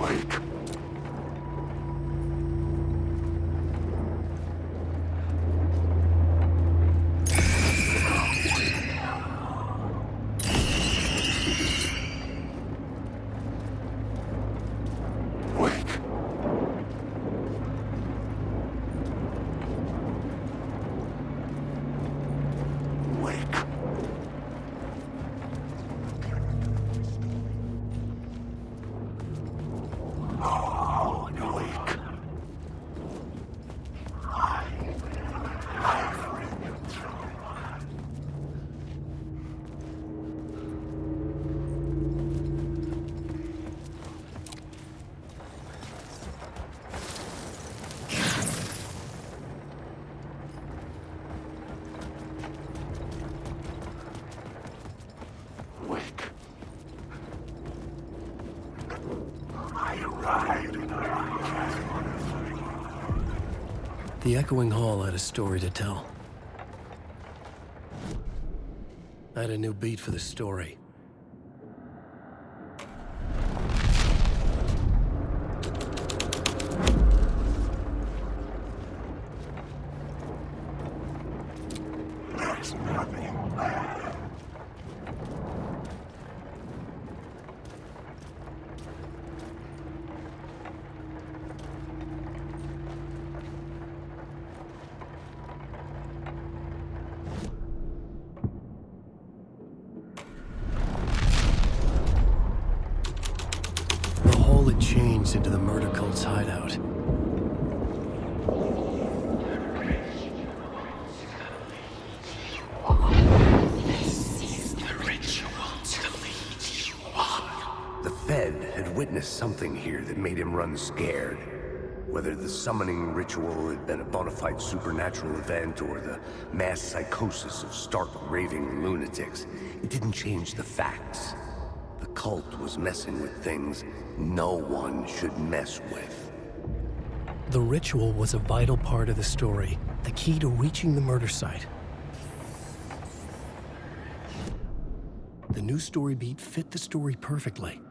Wake. Wake. Wake. Oh, awake. I've read you through. Wake. I ride in The echoing hall had a story to tell. I had a new beat for the story. There's nothing bad. The hall had changed into the murder cult's hideout. The Fed had witnessed something here that made him run scared. Whether the summoning ritual had been a bona fide supernatural event or the mass psychosis of stark raving lunatics, it didn't change the facts. The cult was messing with things no one should mess with. The ritual was a vital part of the story, the key to reaching the murder site. The new story beat fit the story perfectly.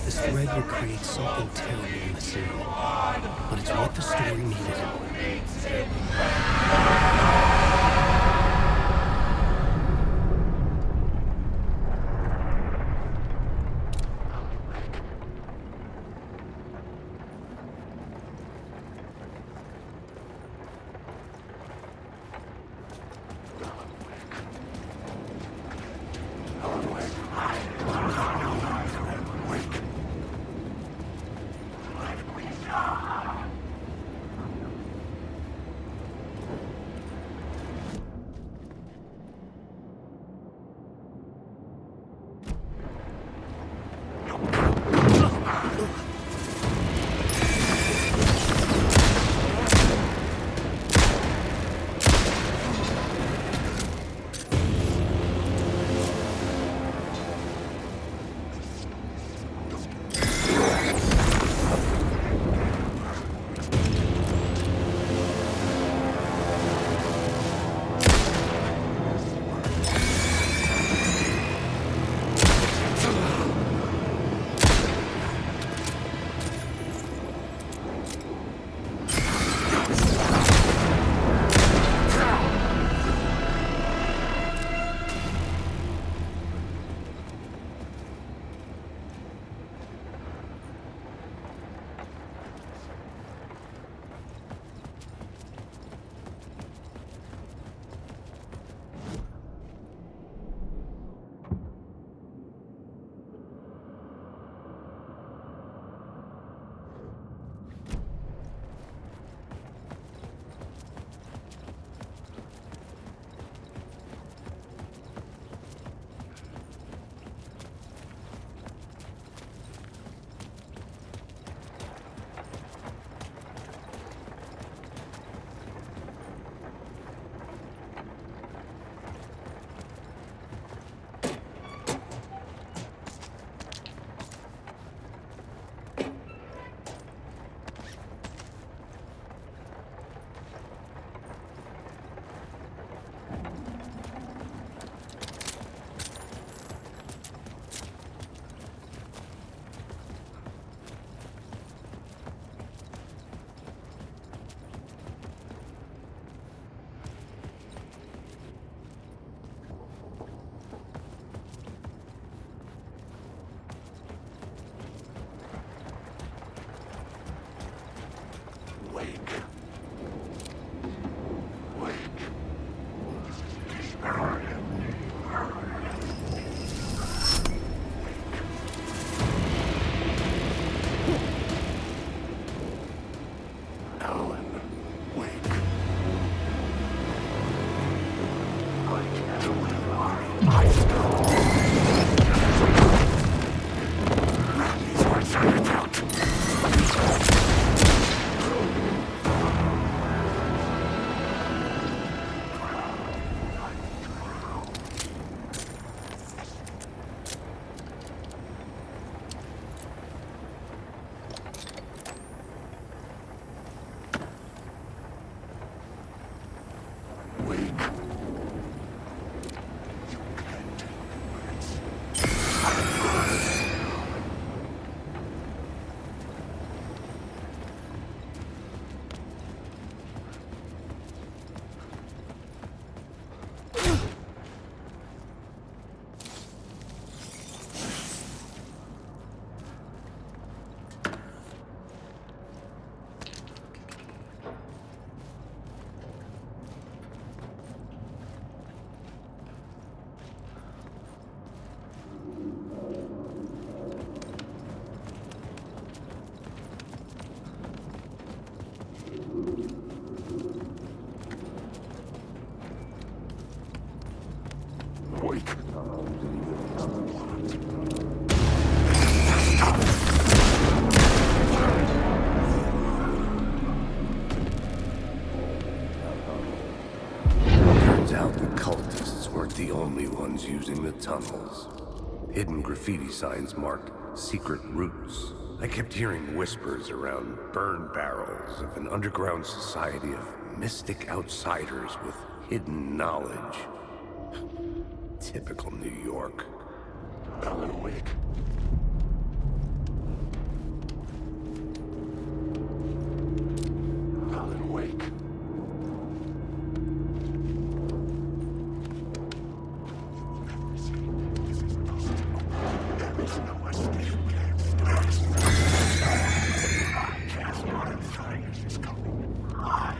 This thread will create something terrible in the scene, but it's what the story needed. Wake. Wake. Turns out the cultists weren't the only ones using the tunnels. Hidden graffiti signs marked secret routes. I kept hearing whispers around burn barrels of an underground society of mystic outsiders with hidden knowledge. Typical New York. Alan Wake. Alan Wake. This is possible. There is no escape. I guess modern science is coming. I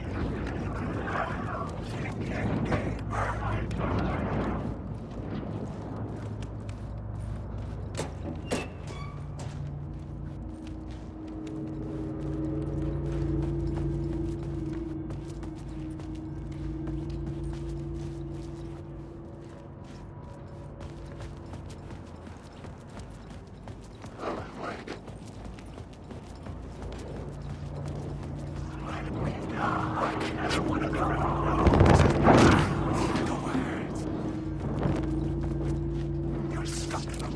You're stuck in a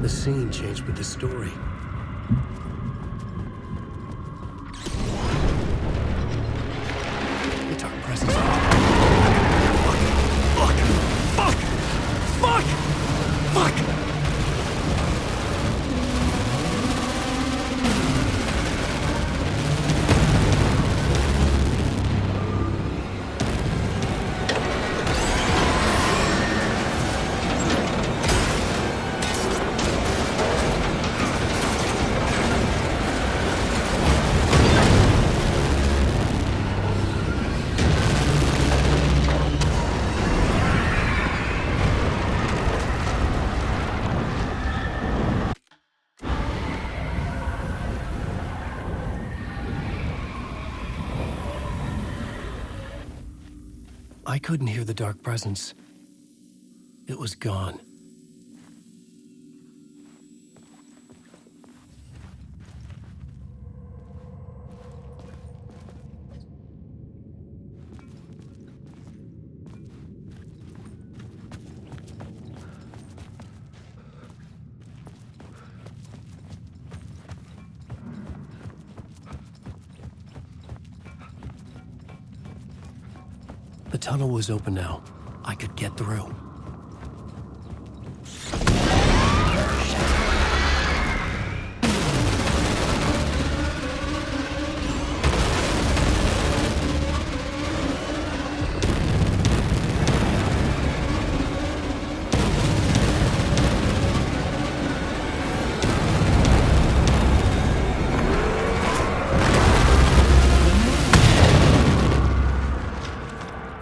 The scene changed with the story. The dark presence. Fuck! I couldn't hear the dark presence. It was gone. The tunnel was open now. I could get through.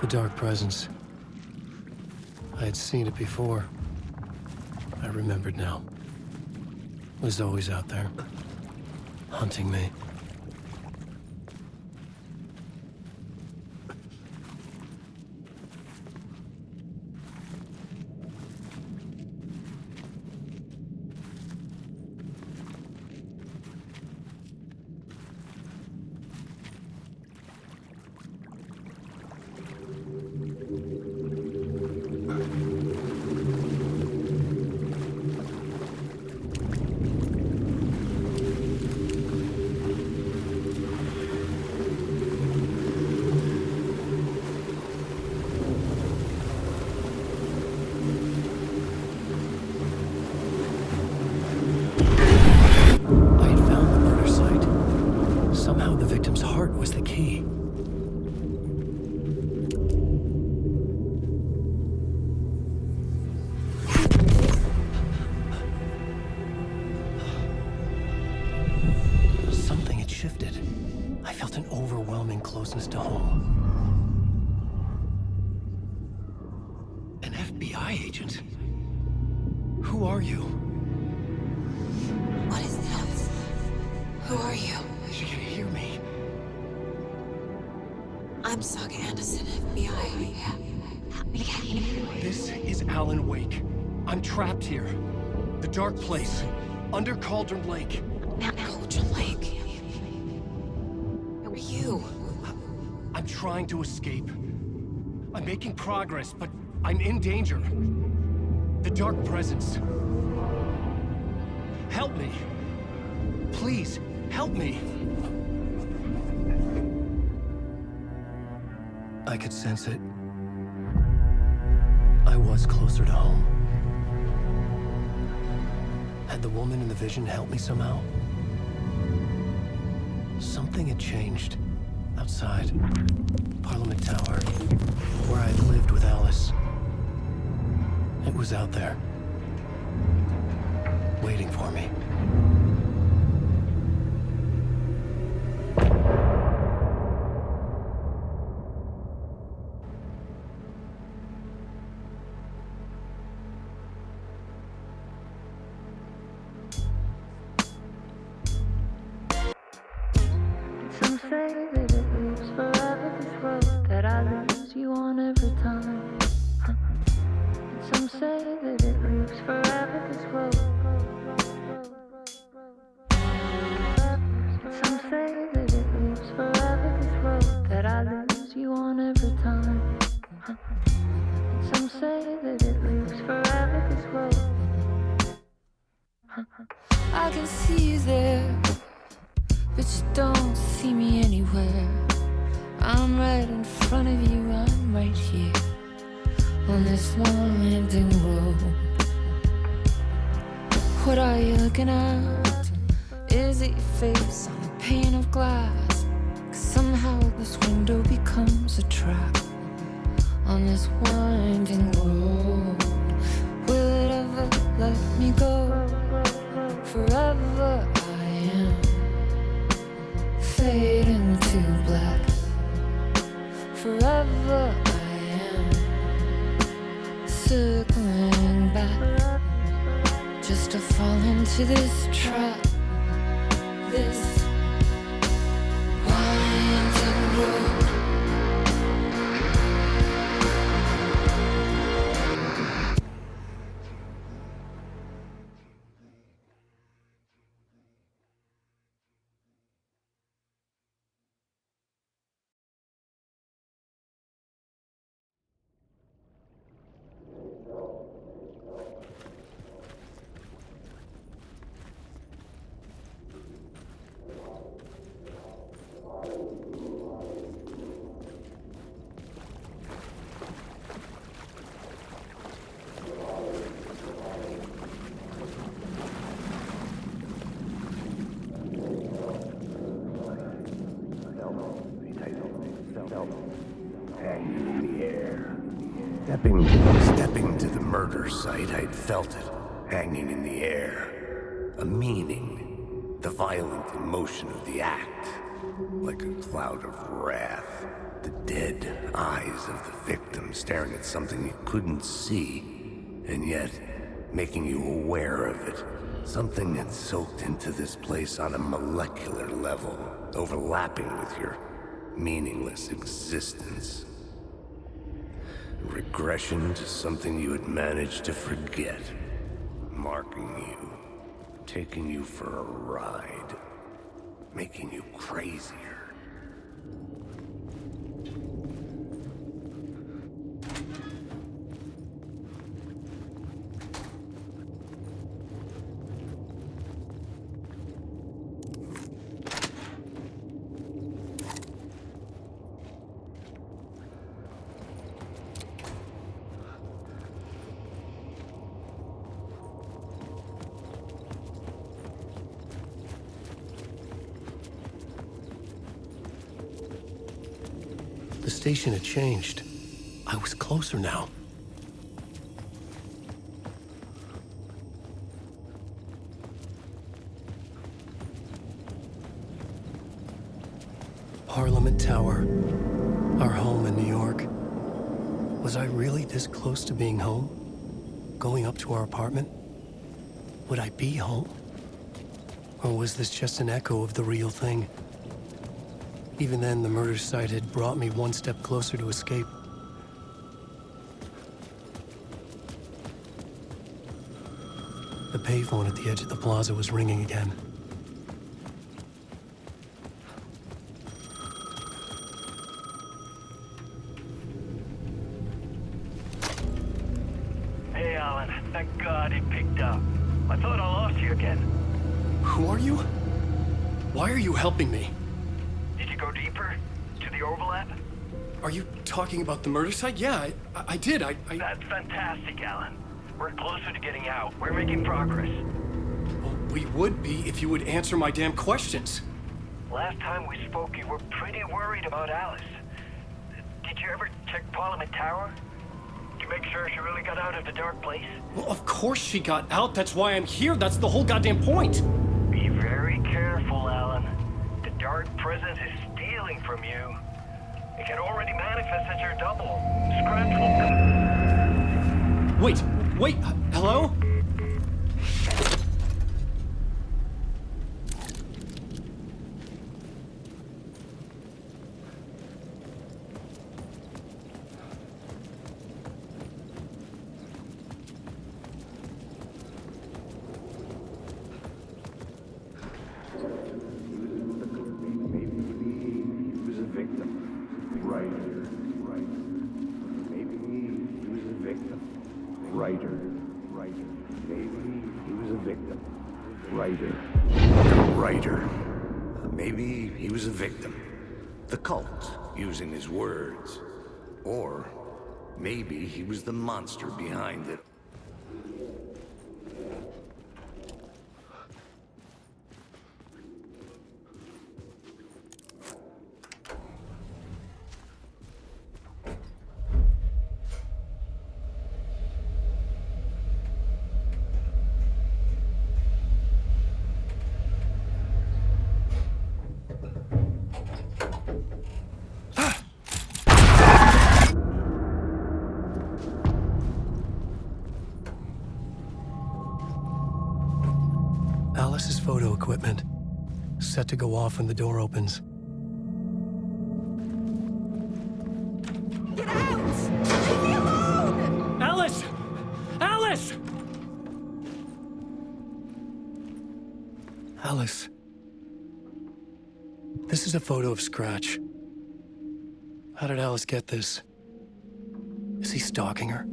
The dark presence. I had seen it before. I remembered now. It was always out there, hunting me. Somehow the victim's heart was the key. Something had shifted. I felt an overwhelming closeness to home. An FBI agent? Who are you? What is this? Who are you? She can hear me. I'm Saga Anderson, FBI. This is Alan Wake. I'm trapped here. The dark place. Under Cauldron Lake. Cauldron Lake. Who are you? I'm trying to escape. I'm making progress, but I'm in danger. The dark presence. Help me. Please, help me. I could sense it. I was closer to home. Had the woman in the vision helped me somehow? Something had changed. Outside. Parliament Tower. Where I'd lived with Alice. It was out there. Waiting for me. Some say that it lives forever, this road that I lose you on every time. And some say that it lives forever, this road. And some say that it lives forever, this road that I lose you on every time. And some say that it lives forever, this road. I can see you there, but you don't see me anywhere. I'm right in front of you, I'm right here on this winding road. What are you looking at? Is it your face on a pane of glass? 'Cause somehow this window becomes a trap on this winding road. Will it ever let me go? Forever I am fading to black. Forever I am circling back, just to fall into this trap, this winding road. Hanging in the air. Stepping to the murder site, I'd felt it, hanging in the air. A meaning, the violent emotion of the act, like a cloud of wrath. The dead eyes of the victim staring at something you couldn't see, and yet making you aware of it. Something had soaked into this place on a molecular level, overlapping with your meaningless existence. Regression to something you had managed to forget. Marking you. Taking you for a ride. Making you crazier. The station had changed. I was closer now. Parliament Tower, our home in New York. Was I really this close to being home? Going up to our apartment? Would I be home? Or was this just an echo of the real thing? Even then, the murder site had brought me one step closer to escape. The payphone at the edge of the plaza was ringing again. Hey, Alan. Thank God it picked up. I thought I lost you again. Who are you? Why are you helping me? Did you go deeper? To the overlap? Are you talking about the murder site? Yeah, I did. That's fantastic, Alan. We're closer to getting out. We're making progress. Well, we would be if you would answer my damn questions. Last time we spoke, you were pretty worried about Alice. Did you ever check Parliament Tower? To make sure she really got out of the dark place? Well, of course she got out. That's why I'm here. That's the whole goddamn point. Be very careful, Alan. The dark presence is stealing from you. It can already manifest as your double. Scratch will come. Wait, hello? Writer. A writer. Maybe he was a victim. The cult, using his words. Or maybe he was the monster behind it. Alice's photo equipment. Set to go off when the door opens. Get out! Leave me alone! Alice! Alice! Alice. This is a photo of Scratch. How did Alice get this? Is he stalking her?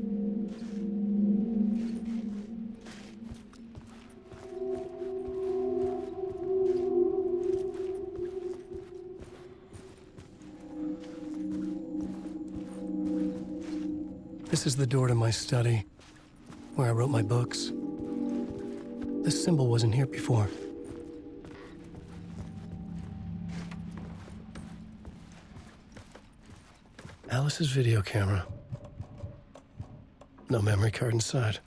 This is the door to my study, where I wrote my books. This symbol wasn't here before. Alice's video camera. No memory card inside.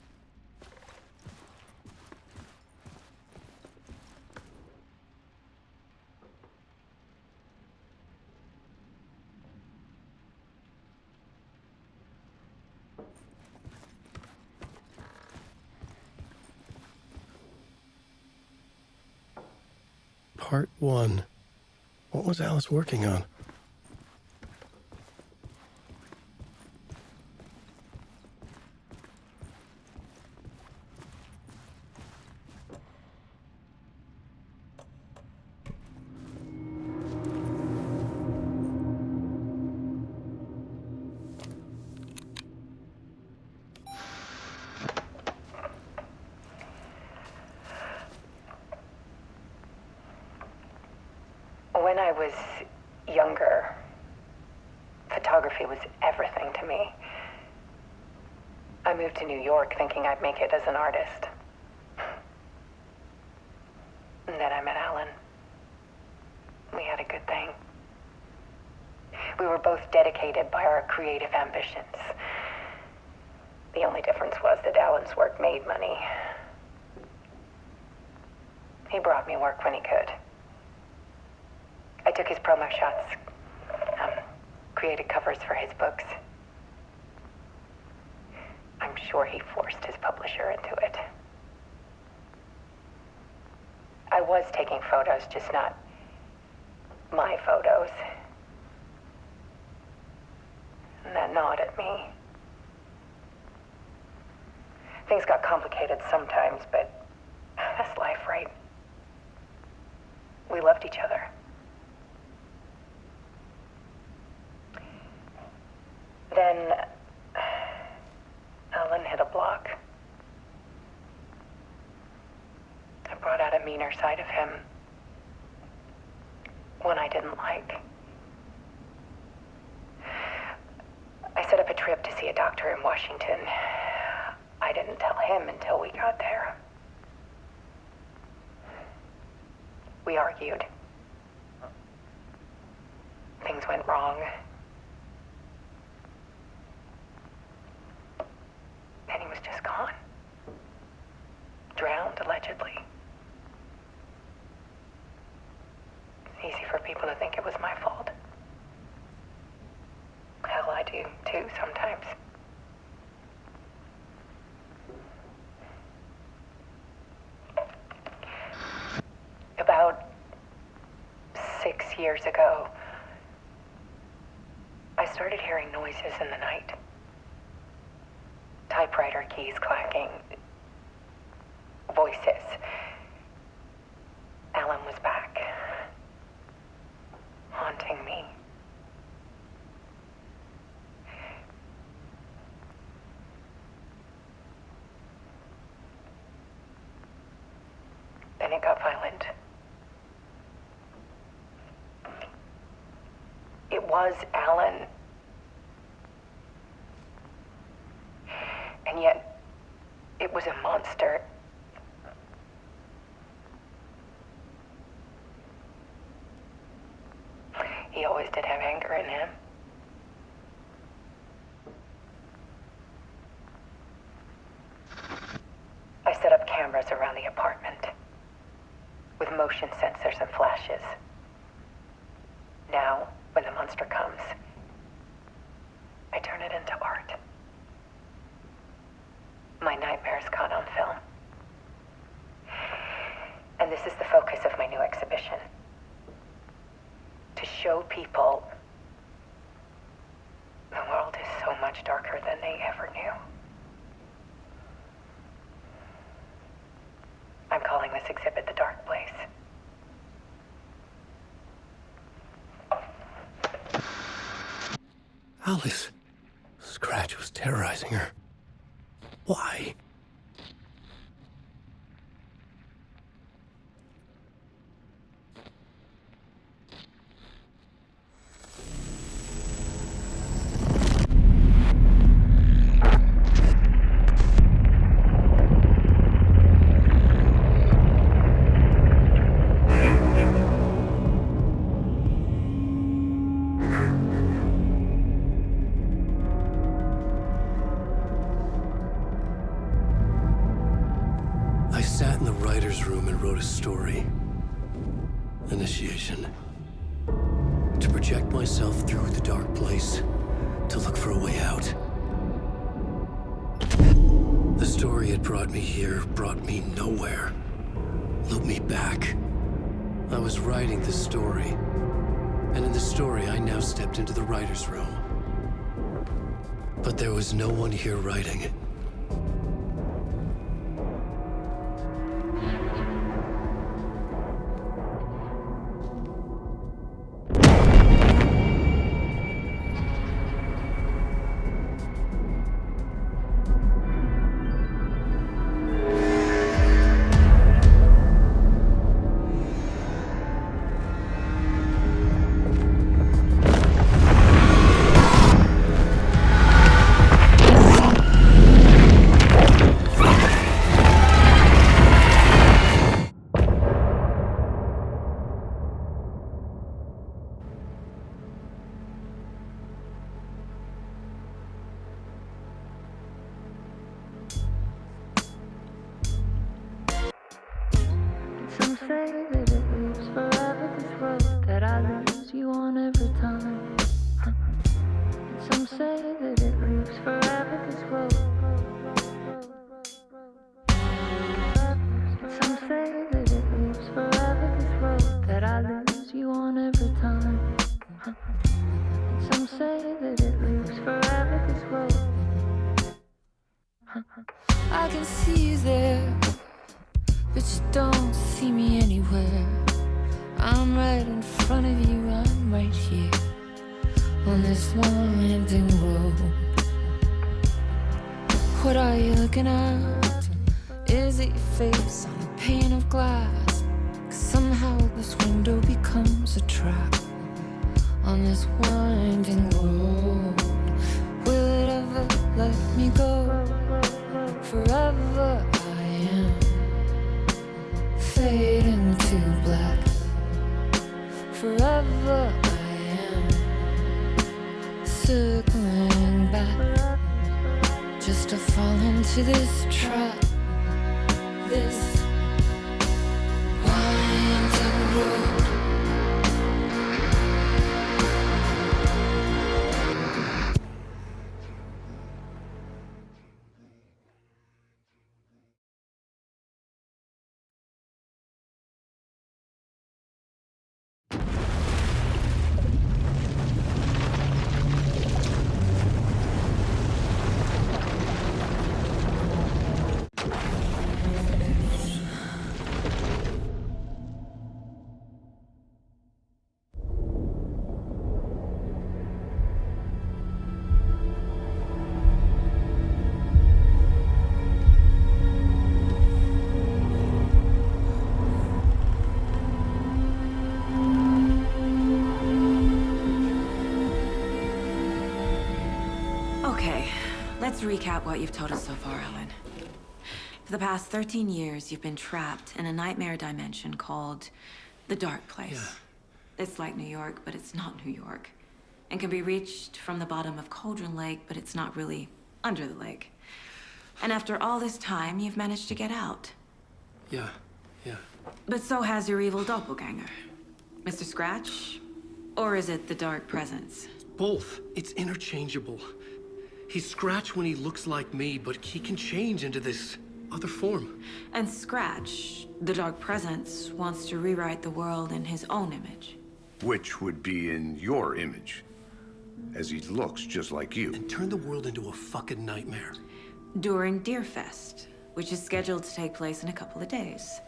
Part 1. What was Alice working on? When I was younger, photography was everything to me. I moved to New York thinking I'd make it as an artist. And then I met Alan. We had a good thing. We were both dedicated by our creative ambitions. The only difference was that Alan's work made money. He brought me work when he could. I took his promo shots, created covers for his books. I'm sure he forced his publisher into it. I was taking photos, just not my photos. And that gnawed at me. Things got complicated sometimes, but that's life, right? We loved each other. Then Alan hit a block. I brought out a meaner side of him. One I didn't like. I set up a trip to see a doctor in Washington. I didn't tell him until we got there. We argued. Things went wrong. And he was just gone. Drowned, allegedly. It's easy for people to think it was my fault. Hell, I do, too, sometimes. About 6 years ago, I started hearing noises in the night. Typewriter keys clacking. Voices. Alan was back. Haunting me. it got violent. It was Alan. And yet, it was a monster. He always did have anger in him. I set up cameras around the apartment with motion sensors and flashes. Now, when the monster comes, I turn it into art. My nightmares caught on film. And this is the focus of my new exhibition. To show people the world is so much darker than they ever knew. I'm calling this exhibit The Dark Place. Alice. Scratch was terrorizing her. Why? I sat in the writer's room and wrote a story. Initiation. To project myself through the dark place, to look for a way out. The story had brought me here, brought me nowhere. Looped me back. I was writing the story. And in the story, I now stepped into the writer's room. But there was no one here writing it. Some say that it lives forever, this road that I lose you on every time. And some say that it lives forever, this road. And some say that it lives forever, this road that I lose you on every time. And some say that it lives forever, this road. I can see you there, but you don't see me anywhere. I'm right in front of you, I'm right here on this winding road. What are you looking at? Is it your face on a pane of glass? 'Cause somehow this window becomes a trap on this winding road. Will it ever let me go? Forever I am fading to black. Forever I am circling back, just to fall into this trap, this winding road. Okay, let's recap what you've told us so far, Alan. For the past 13 years, you've been trapped in a nightmare dimension called the Dark Place. Yeah. It's like New York, but it's not New York. And can be reached from the bottom of Cauldron Lake, but it's not really under the lake. And after all this time, you've managed to get out. Yeah. But so has your evil doppelganger. Mr. Scratch? Or is it the Dark Presence? Both. It's interchangeable. He's Scratch when he looks like me, but he can change into this other form. And Scratch, the Dark Presence, wants to rewrite the world in his own image. Which would be in your image, as he looks just like you. And turn the world into a fucking nightmare. During Deerfest, which is scheduled to take place in a couple of days.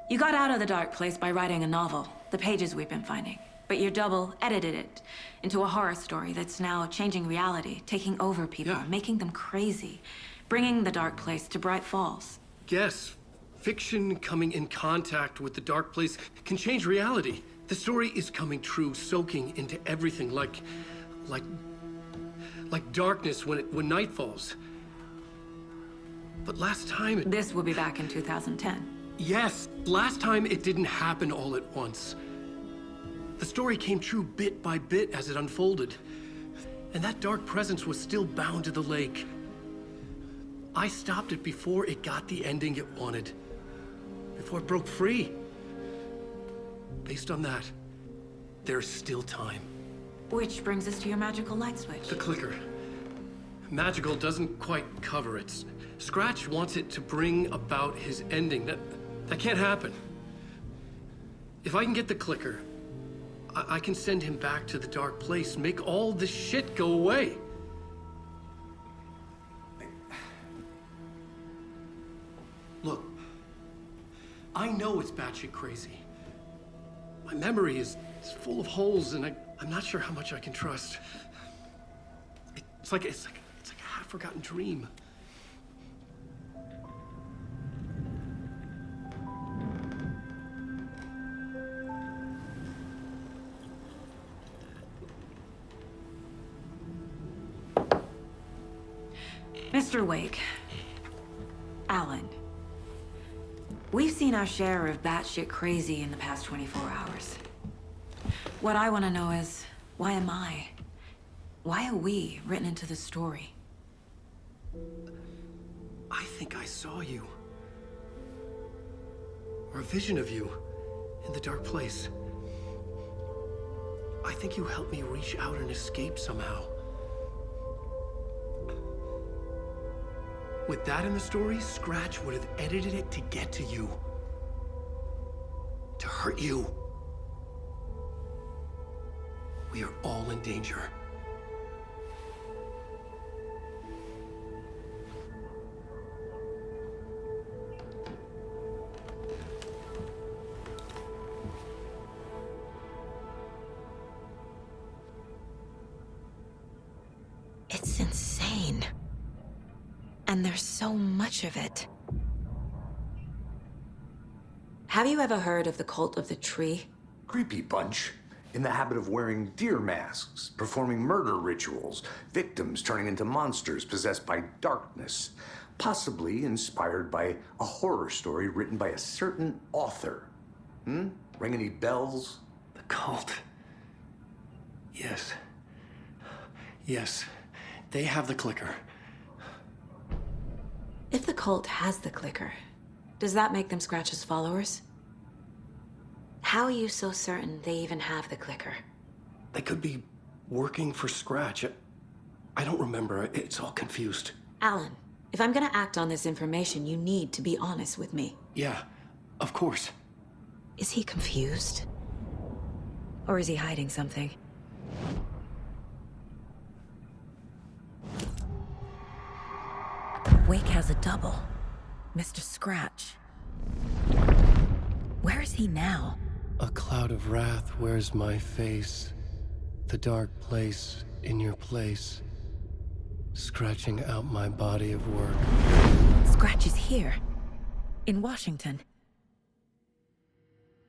You got out of the Dark Place by writing a novel, the pages we've been finding. But your double edited it into a horror story that's now changing reality, taking over people, Yeah. making them crazy, bringing the Dark Place to Bright Falls. Yes, fiction coming in contact with the Dark Place can change reality. The story is coming true, soaking into everything like darkness when night falls. But last time it... This will be back in 2010. Yes, last time it didn't happen all at once. The story came true bit by bit as it unfolded. And that dark presence was still bound to the lake. I stopped it before it got the ending it wanted. Before it broke free. Based on that, there's still time. Which brings us to your magical light switch. The clicker. Magical doesn't quite cover it. Scratch wants it to bring about his ending. That can't happen. If I can get the clicker, I can send him back to the Dark Place, make all this shit go away. Look, I know it's batshit crazy. My memory is full of holes, and I'm not sure how much I can trust. It's like a half-forgotten dream. Mr. Wake. Alan. We've seen our share of batshit crazy in the past 24 hours. What I want to know is, why am I? Why are we written into the story? I think I saw you. Or a vision of you in the Dark Place. I think you helped me reach out and escape somehow. With that in the story, Scratch would have edited it to get to you. To hurt you. We are all in danger. It's insane. And there's so much of it. Have you ever heard of the Cult of the Tree? Creepy bunch. In the habit of wearing deer masks, performing murder rituals, victims turning into monsters possessed by darkness, possibly inspired by a horror story written by a certain author. Ring any bells? The cult. Yes. Yes. They have the clicker. If the cult has the clicker, does that make them Scratch's followers? How are you so certain they even have the clicker? They could be working for Scratch. I don't remember. It's all confused. Alan, if I'm gonna act on this information, you need to be honest with me. Yeah, of course. Is he confused? Or is he hiding something? Wake has a double. Mr. Scratch. Where is he now? A cloud of wrath wears my face. The dark place in your place. Scratching out my body of work. Scratch is here. In Washington.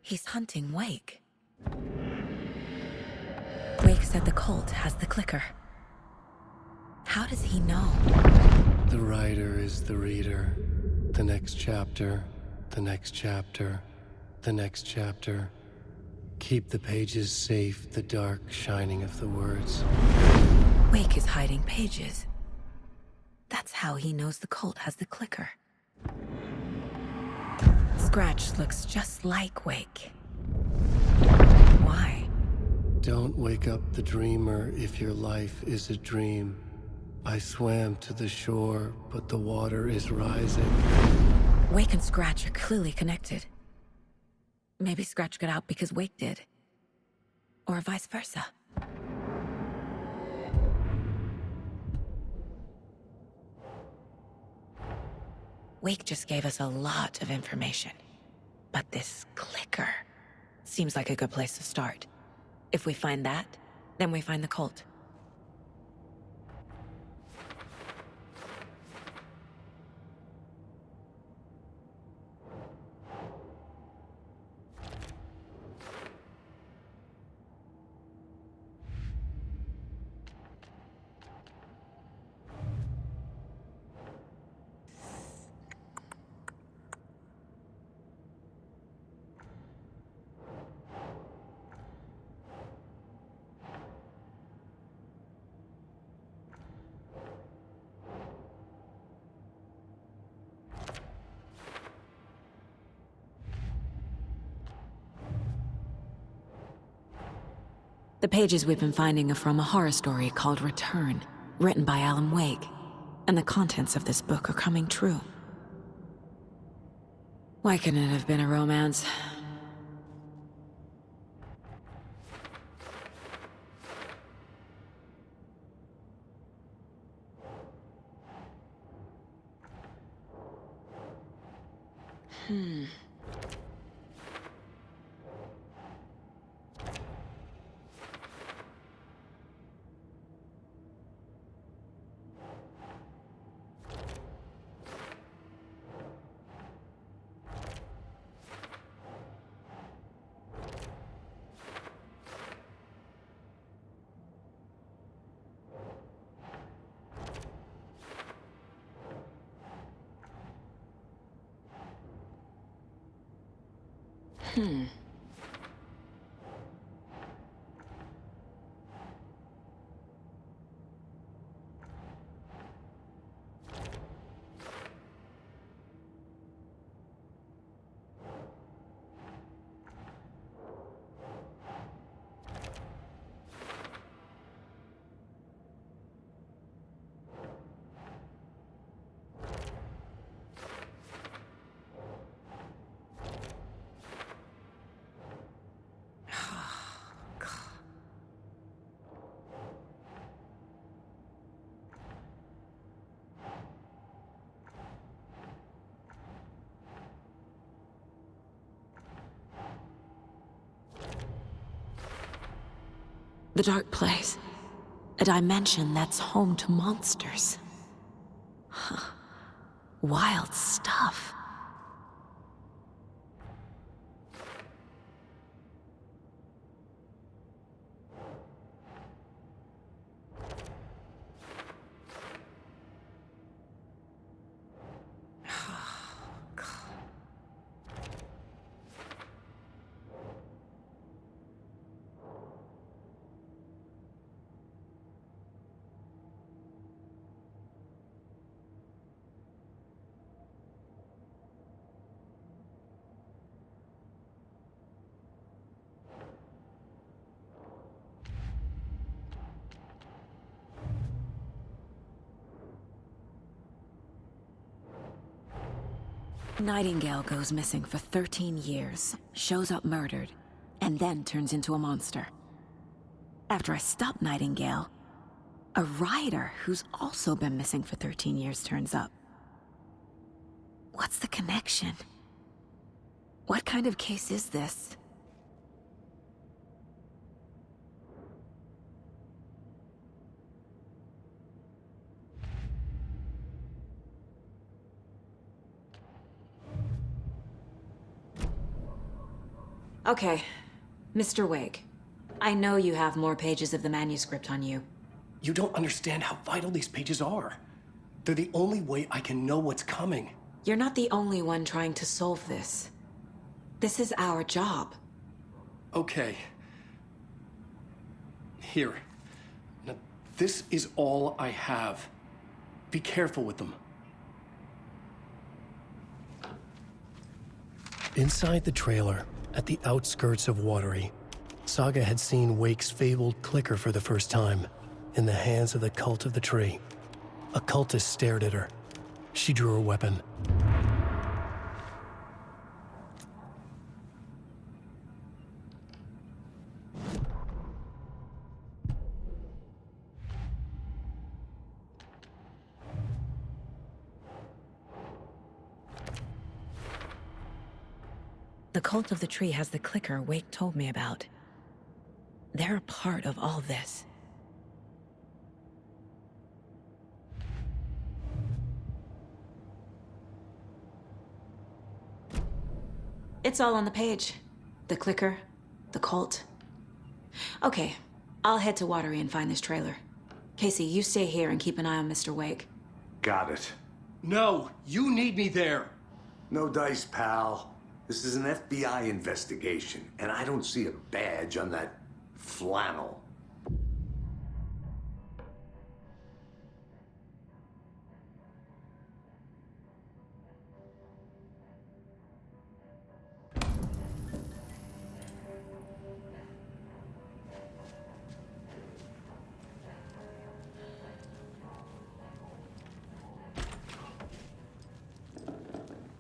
He's hunting Wake. Wake said the cult has the clicker. How does he know? The writer is the reader. The next chapter, the next chapter, the next chapter. Keep the pages safe, the dark shining of the words. Wake is hiding pages. That's how he knows the cult has the clicker. Scratch looks just like Wake. Why? Don't wake up the dreamer if your life is a dream. I swam to the shore, but the water is rising. Wake and Scratch are clearly connected. Maybe Scratch got out because Wake did. Or vice versa. Wake just gave us a lot of information. But this clicker seems like a good place to start. If we find that, then we find the cult. The pages we've been finding are from a horror story called Return, written by Alan Wake, and the contents of this book are coming true. Why couldn't it have been a romance? The dark place. A dimension that's home to monsters. Huh. Wild stuff. Nightingale goes missing for 13 years, shows up murdered, and then turns into a monster. After I stop Nightingale, a rider who's also been missing for 13 years turns up. What's the connection? What kind of case is this? Okay, Mr. Wake. I know you have more pages of the manuscript on you. You don't understand how vital these pages are. They're the only way I can know what's coming. You're not the only one trying to solve this. This is our job. Okay. Here. Now, this is all I have. Be careful with them. Inside the trailer, at the outskirts of Watery, Saga had seen Wake's fabled clicker for the first time, in the hands of the Cult of the Tree. A cultist stared at her. She drew her weapon. The Cult of the Tree has the clicker Wake told me about. They're a part of all this. It's all on the page. The clicker, the cult. Okay, I'll head to Watery and find this trailer. Casey, you stay here and keep an eye on Mr. Wake. Got it. No, you need me there. No dice, pal. This is an FBI investigation, and I don't see a badge on that flannel.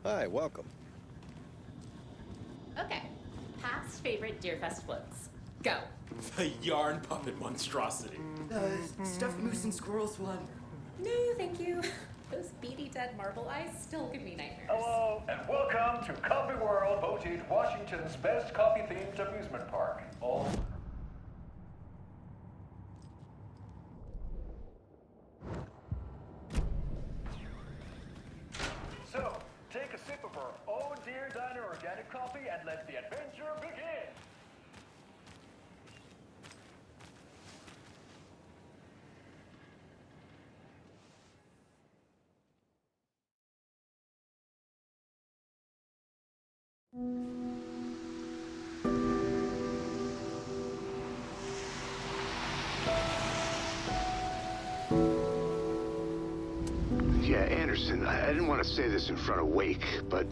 Hi, welcome. Okay. Past favorite Deerfest floats. Go. The yarn puppet monstrosity. Stuffed moose and squirrels one. No, thank you. Those beady dead marble eyes still give me nightmares. Hello, and welcome to Coffee World, voted Washington's best coffee-themed amusement park. All So, take a sip of our own Deer Diner organic coffee and let the adventure begin. Yeah, Anderson, I didn't want to say this in front of Wake, but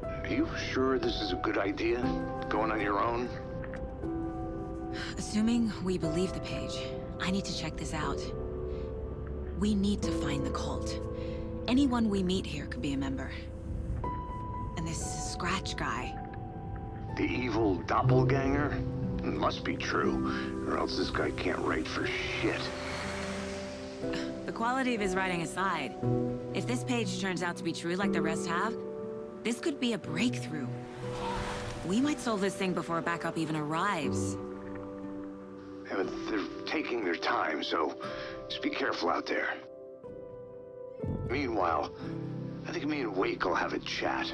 are you sure this is a good idea? Going on your own? Assuming we believe the page, I need to check this out. We need to find the cult. Anyone we meet here could be a member. And this Scratch guy. The evil doppelganger? It must be true, or else this guy can't write for shit. The quality of his writing aside, if this page turns out to be true like the rest have, this could be a breakthrough. We might solve this thing before backup even arrives. Yeah, but they're taking their time, so just be careful out there. Meanwhile, I think me and Wake will have a chat.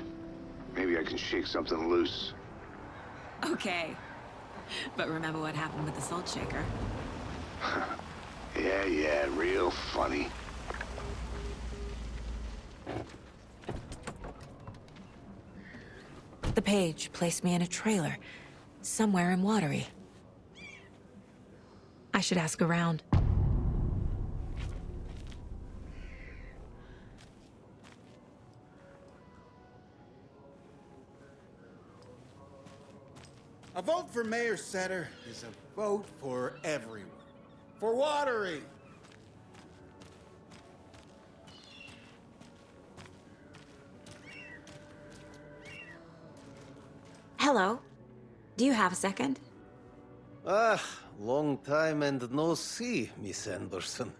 Maybe I can shake something loose. Okay. But remember what happened with the salt shaker? Yeah, real funny. The page placed me in a trailer, somewhere in Watery. I should ask around. A vote for Mayor Setter is a vote for everyone. For Watery! Hello. Do you have a second? Ah, long time and no see, Miss Anderson.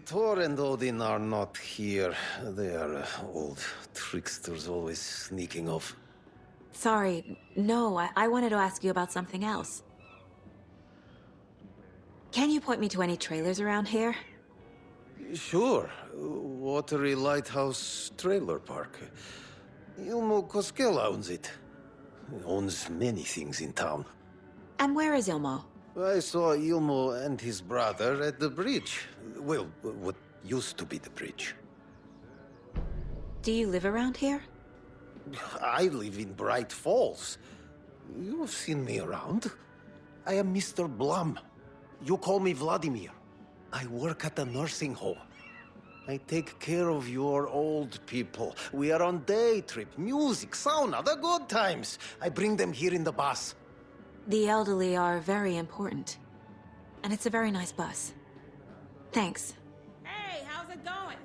Thor and Odin are not here. They are old tricksters always sneaking off. Sorry, no, I wanted to ask you about something else. Can you point me to any trailers around here? Sure. Watery Lighthouse Trailer Park. Ilmo Koskela owns it. Owns many things in town. And where is Ilmo? I saw Ilmo and his brother at the bridge. Well, what used to be the bridge. Do you live around here? I live in Bright Falls. You've seen me around. I am Mr. Blum. You call me Vladimir. I work at a nursing home. I take care of your old people. We are on day trip, music, sauna, the good times. I bring them here in the bus. The elderly are very important. And it's a very nice bus. Thanks. Hey, how's it going?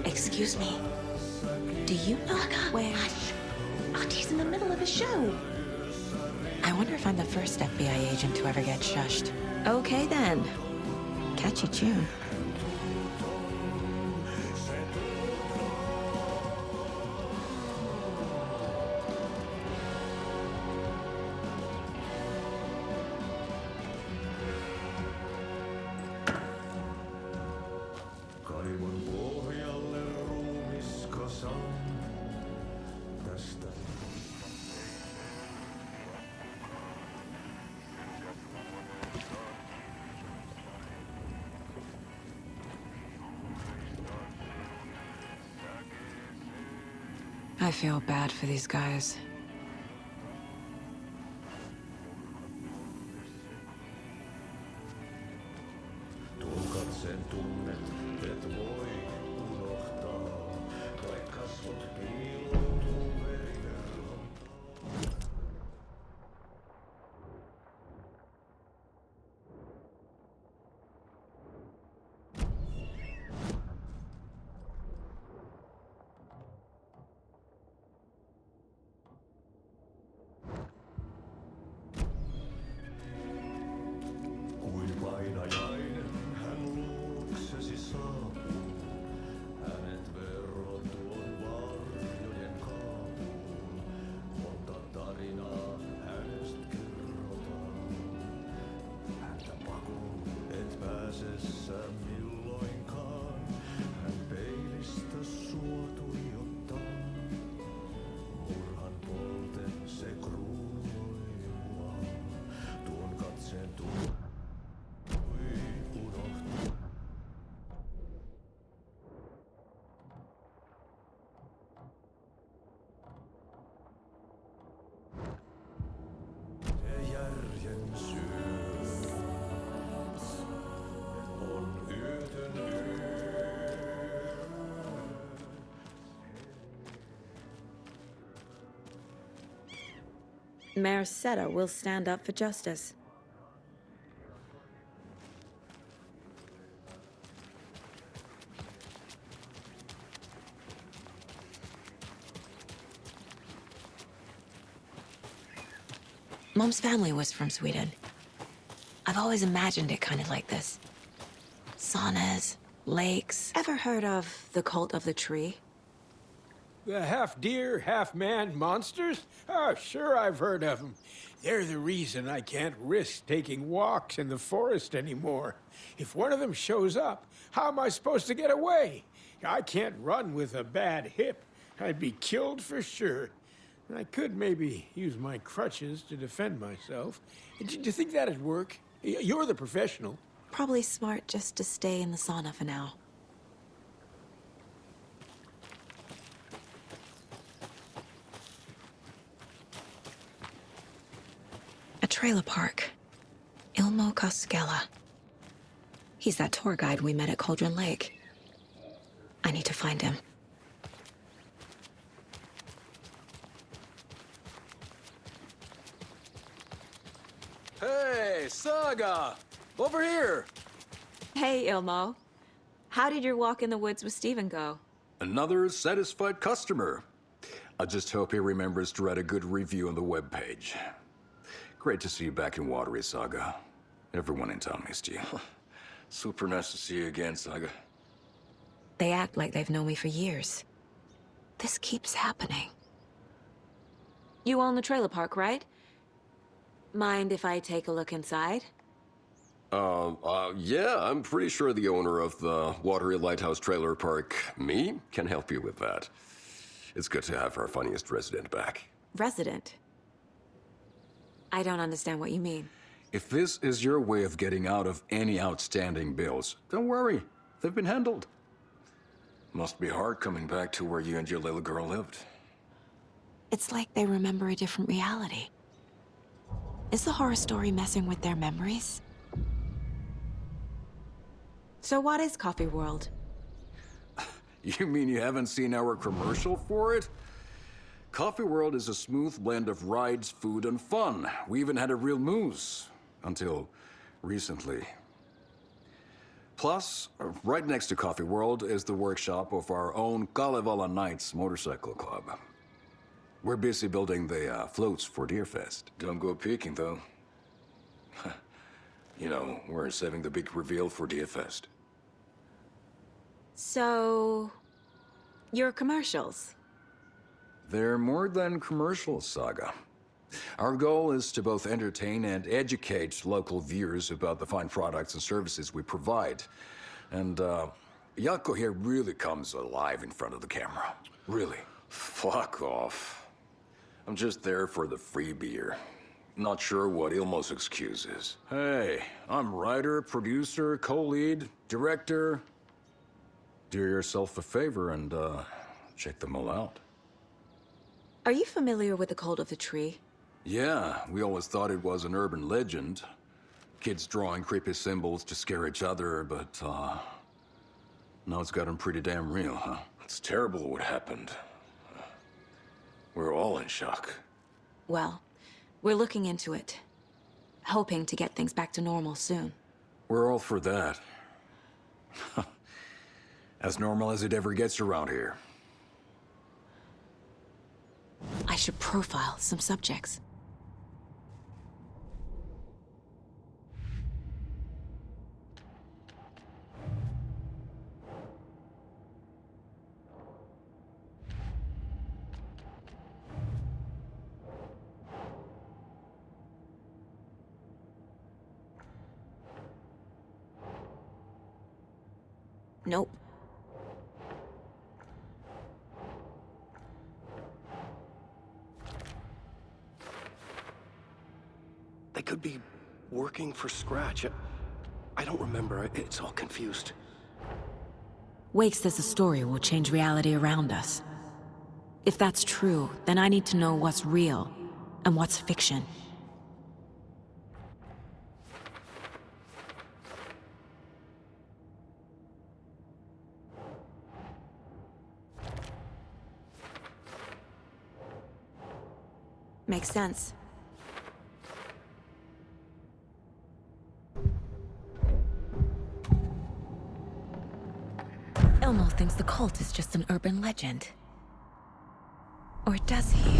Excuse me. Do you know where... Hush! Artie's in the middle of a show. I wonder if I'm the first FBI agent to ever get shushed. Okay then. Catchy tune. I feel bad for these guys. Mayor Seta will stand up for justice. Mom's family was from Sweden. I've always imagined it kind of like this. Saunas, lakes. Ever heard of the cult of the tree? The half-deer, half-man monsters? Oh, sure I've heard of them. They're the reason I can't risk taking walks in the forest anymore. If one of them shows up, how am I supposed to get away? I can't run with a bad hip. I'd be killed for sure. I could maybe use my crutches to defend myself. Do you think that'd work? You're the professional. Probably smart just to stay in the sauna for now. A trailer park. Ilmo Koskela. He's that tour guide we met at Cauldron Lake. I need to find him. Hey, Saga! Over here! Hey, Ilmo. How did your walk in the woods with Steven go? Another satisfied customer. I just hope he remembers to write a good review on the webpage. Great to see you back in Watery, Saga. Everyone in town missed you. Super nice to see you again, Saga. They act like they've known me for years. This keeps happening. You own the trailer park, right? Mind if I take a look inside? Yeah, I'm pretty sure the owner of the Watery Lighthouse Trailer Park, me, can help you with that. It's good to have our funniest resident back. Resident? I don't understand what you mean. If this is your way of getting out of any outstanding bills, don't worry. They've been handled. Must be hard coming back to where you and your little girl lived. It's like they remember a different reality. Is the horror story messing with their memories? So what is Coffee World? You mean you haven't seen our commercial for it? Coffee World is a smooth blend of rides, food, and fun. We even had a real moose. Until recently. Plus, right next to Coffee World is the workshop of our own Kalevala Knights Motorcycle Club. We're busy building the floats for Deerfest. Don't go peeking, though. You know, we're saving the big reveal for Deerfest. So... your commercials? They're more than commercials, Saga. Our goal is to both entertain and educate local viewers about the fine products and services we provide. And, Yako here really comes alive in front of the camera. Really. Fuck off. I'm just there for the free beer. Not sure what Ilmo's excuse is. Hey, I'm writer, producer, co-lead, director. Do yourself a favor and, check them all out. Are you familiar with the Cult of the Tree? Yeah, we always thought it was an urban legend. Kids drawing creepy symbols to scare each other, but, now it's gotten pretty damn real, huh? It's terrible what happened. We're all in shock. Well, we're looking into it. Hoping to get things back to normal soon. We're all for that. As normal as it ever gets around here. I should profile some subjects. Nope. They could be working for Scratch. I don't remember. It's all confused. Wake says the story will change reality around us. If that's true, then I need to know what's real and what's fiction. Makes sense. Elmo thinks the cult is just an urban legend. Or does he?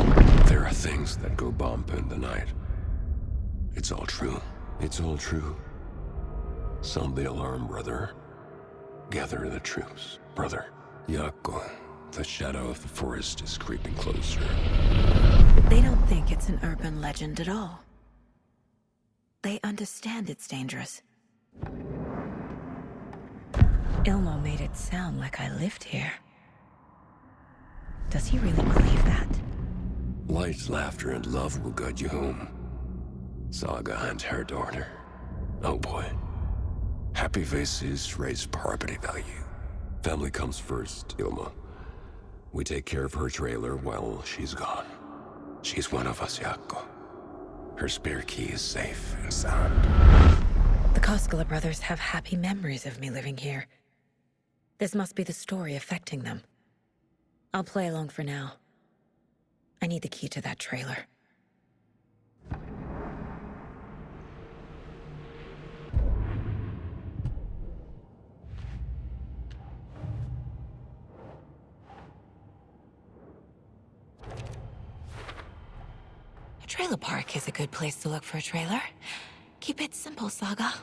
There are things that go bump in the night. It's all true. It's all true. Sound the alarm, brother. Gather the troops, brother. Yako, the shadow of the forest is creeping closer. They don't think it's an urban legend at all. They understand it's dangerous. Ilmo made it sound like I lived here. Does he really believe that? Light, laughter, and love will guide you home. Saga and her daughter. Oh boy. Happy faces raise property value. Family comes first, Ilma. We take care of her trailer while she's gone. She's one of us, Yako. Her spare key is safe and sound. The Koskela brothers have happy memories of me living here. This must be the story affecting them. I'll play along for now. I need the key to that trailer. A trailer park is a good place to look for a trailer. Keep it simple, Saga.